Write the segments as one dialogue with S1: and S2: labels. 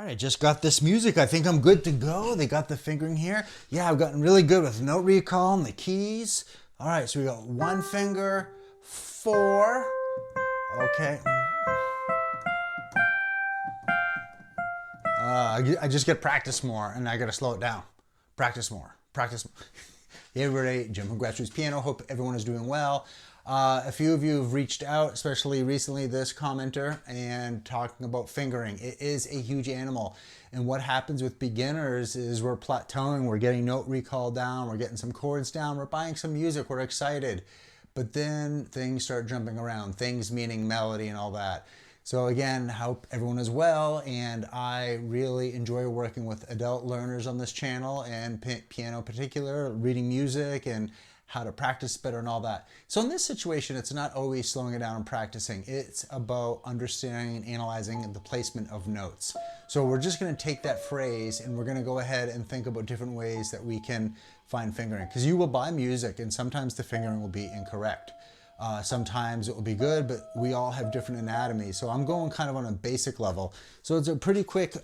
S1: right, I just got this music. I think I'm good to go. They got the fingering here. Yeah, I've gotten really good with note recall and the keys. All right, so we got one finger, four. Okay. I just get practice more, and I got to slow it down. Practice more. Practice more. Hey everybody, Jim from GrassRootsPiano. Hope everyone is doing well. A few of you have reached out, especially recently, this commenter, and talking about fingering. It is a huge animal. And what happens with beginners is we're plateauing, we're getting note recall down, we're getting some chords down, we're buying some music, we're excited. But then things start jumping around, things meaning melody and all that. So again, hope everyone is well, and I really enjoy working with adult learners on this channel, and piano in particular, reading music and how to practice better and all that. So in this situation, it's not always slowing it down and practicing. It's about understanding and analyzing the placement of notes. So we're just gonna take that phrase and we're gonna go ahead and think about different ways that we can find fingering. Because you will buy music and sometimes the fingering will be incorrect. Sometimes it will be good, but we all have different anatomy. So I'm going kind of on a basic level. So it's a pretty quick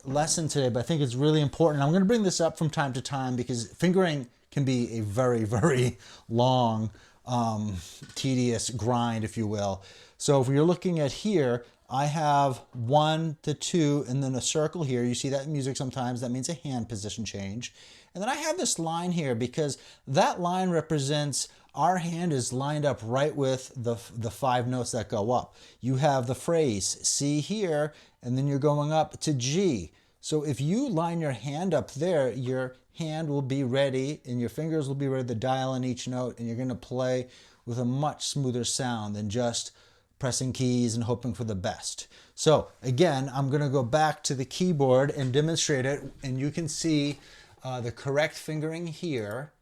S1: lesson today, but I think it's really important. I'm going to bring this up from time to time because fingering can be a very, very long, tedious grind, if you will. So if you're looking at here, I have 1 to 2 and then a circle here. You see that in music sometimes. That means a hand position change. And then I have this line here because that line represents our hand is lined up right with the 5 notes that go up. You have the phrase C here, and then you're going up to G. So if you line your hand up there, your hand will be ready and your fingers will be ready to dial in each note, and you're going to play with a much smoother sound than just pressing keys and hoping for the best. So again, I'm going to go back to the keyboard and demonstrate it, and you can see the correct fingering here.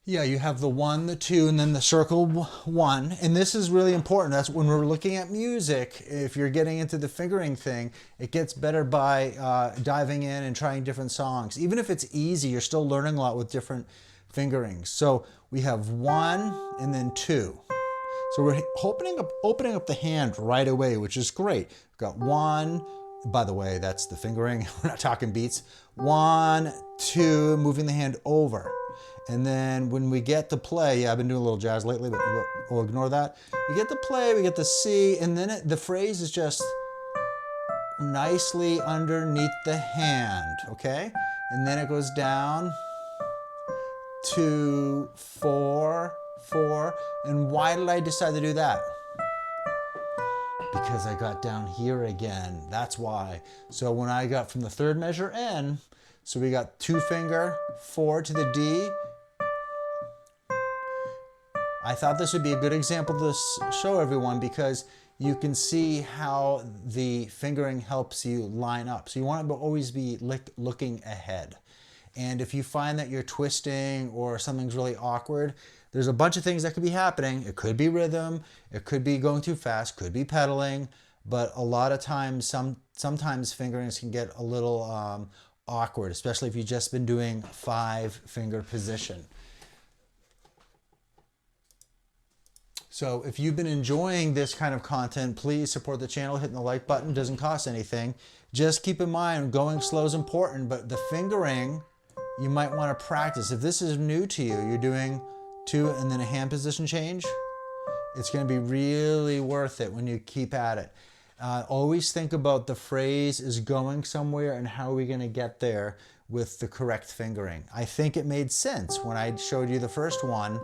S1: Yeah, you have the 1, the 2, and then the circle 1. And this is really important. That's when we're looking at music. If you're getting into the fingering thing, it gets better by diving in and trying different songs. Even if it's easy, you're still learning a lot with different fingerings. So we have 1 and then 2. So we're opening up the hand right away, which is great. We've got 1. By the way, that's the fingering. We're not talking beats. 1, 2, moving the hand over. And then when we get to play, yeah, I've been doing a little jazz lately, but we'll ignore that. We get to play, we get to C, and then the phrase is just nicely underneath the hand, okay? And then it goes down to 4, 4. And why did I decide to do that? Because I got down here again. That's why. So when I got from the 3rd measure N, so we got 2 finger, 4 to the D. I thought this would be a good example to show everyone because you can see how the fingering helps you line up. So you want to always be looking ahead. And if you find that you're twisting or something's really awkward, there's a bunch of things that could be happening. It could be rhythm, it could be going too fast, could be pedaling, but a lot of times, sometimes fingerings can get a little awkward, especially if you've just been doing 5-finger position. So if you've been enjoying this kind of content, please support the channel. Hitting the like button doesn't cost anything. Just keep in mind, going slow is important, but the fingering, you might want to practice. If this is new to you, you're doing 2 and then a hand position change, it's going to be really worth it when you keep at it. Always think about the phrase is going somewhere and how are we going to get there with the correct fingering. I think it made sense when I showed you the first one.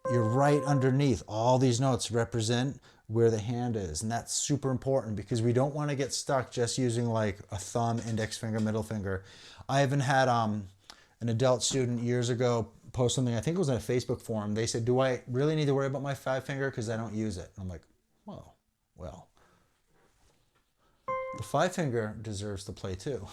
S1: You're right underneath. All these notes represent where the hand is, and that's super important because we don't want to get stuck just using like a thumb, index finger, middle finger. I even had an adult student years ago post something, I think it was on a Facebook forum. They said, do I really need to worry about my 5-finger because I don't use it? And I'm like, well, the 5-finger deserves to play too.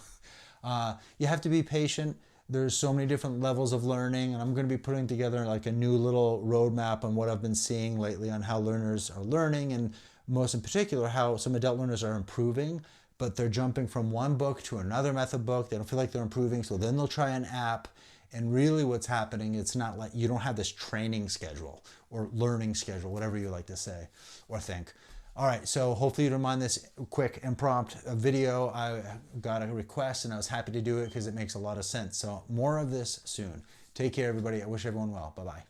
S1: You have to be patient. There's so many different levels of learning, and I'm going to be putting together like a new little roadmap on what I've been seeing lately on how learners are learning, and most in particular how some adult learners are improving, but they're jumping from one book to another method book. They don't feel like they're improving, so then they'll try an app. And really what's happening, it's not like you don't have this training schedule or learning schedule, whatever you like to say or think. All right, so hopefully you don't mind this quick impromptu video. I got a request and I was happy to do it because it makes a lot of sense. So more of this soon. Take care, everybody. I wish everyone well. Bye-bye.